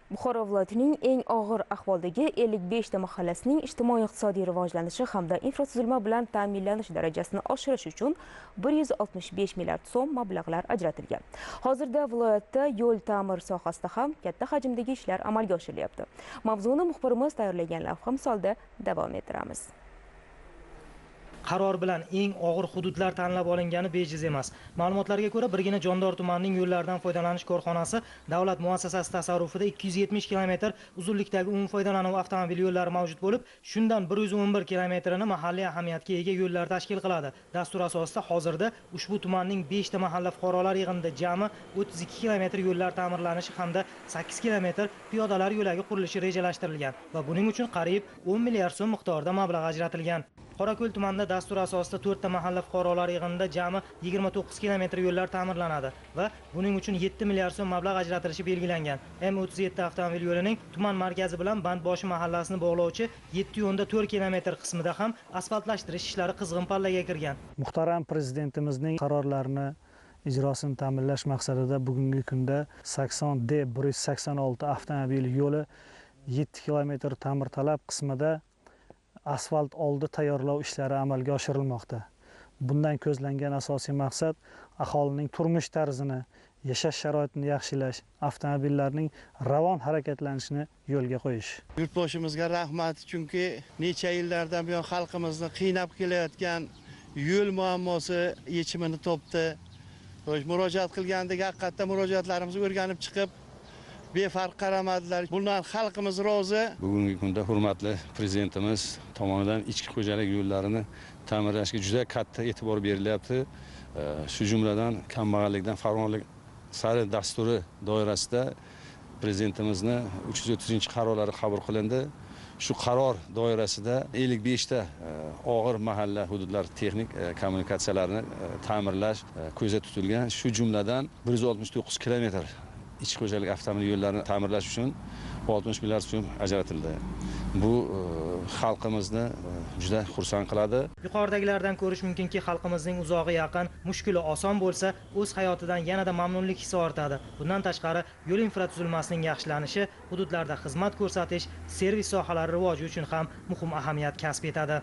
Buxoro viloyatining eng og'ir ahvoldagi 55 ta mahallasining ijtimoiy-iqtisodiy rivojlanishi hamda infratuzilma bilan ta'minlanish darajasini oshirish uchun 165 milliard so'm mablag'lar ajratilgan. Hozirda viloyatda yo'l ta'mir sohasida ham katta hajmdagi ishlar amalga oshirilyapti. Mavzuni muxbirimiz tayyorlagan lavha misolida davom ettiramiz. Qaror bilan eng og'ir hududlar tanlab olingani bejiz emas. Ma'lumotlarga ko'ra, Birgina Jondor tumanining yo'llardan foydalanish korxonasi davlat muassasasi tasarrufida 270 km uzunlikdagi umum foydalanuvchi avtomobil yo'llari mavjud bo'lib, shundan 111 kilometrini mahalliy ahamiyatga ega yo'llar tashkil qiladi. Dastur asosida hozirda ushbu tumanning 5 ta mahalla fuqarolar yig'inida jami 32 km yo'llar ta'mirlanishi hamda 8 km piyodalar yo'lagi qurilishi rejalashtirilgan va buning uchun qariyb 10 milliard so'm miqdorida mablag' ajratilgan. Qorako'l tumanida dastur asosida 4 ta mahalla fuqarolar yig'inida jami 29 km yo'llar ta'mirlanadi va buning uchun 7 milliard so'm mablag' ajratilishi belgilangan. M37 avtomobil yo'lining tuman markazi bilan Bandboshi mahallasini bog'lovchi 7.4 km qismida ham asfaltlashtirish ishlari qizg'in pallaga kirgan. Muhtaram prezidentimizning qarorlarini ijrosini ta'minlash maqsadida bugungi kunda 80D 186 avtomobil yo'li 7 km ta'mirtalab qismida asfalt oldi tayyorlov ishlari amalga oshirilmoqda. Bundan ko'zlangan asosiy maqsad aholining turmush tarzini, yashash sharoitini yaxshilash, avtomobillarning ravon harakatlanishini yo'lga qo'yish. Yurtboshimizga rahmat, chunki necha yillardan buyon xalqimizni qiynab kelayotgan yo'l muammosi yechimini topdi. Murojaat qilgandek haqiqatda murojaatlarimizni o'rganib chiqib, befarq qaramadilar. Bundan xalqimiz rozi. Bugungi kunda hurmatli prezidentimiz tomonidan ichki xo'jalik yo'llarini ta'mirlashga juda katta e'tibor berilyapti. Shu jumladan kambag'allikdan farovonlik sari dasturi doirasida prezidentimizni 330-qarorlari qabul qilindi. Shu qaror doirasida 55 ta og'ir mahalla hududlar texnik kommunikatsiyalarini ta'mirlash ko'zda tutilgan. Shu jumladan 169 kilometr ichki xo'jalik avtomobil yo'llarini ta'mirlash uchun 60 milliard so'm ajratildi. Bu xalqimizni juda xursand qiladi. Yuqoridagilardan ko'rish mumkinki, xalqimizning uzog'i yaqin, mushkuli oson bo'lsa, o'z hayotidan yanada mamnunlik hissi ortadi. Bundan tashqari, yo'l infratuzilmasining yaxshilanishi hududlarda xizmat ko'rsatish, servis sohalari rivoji uchun ham muhim ahamiyat kasb etadi.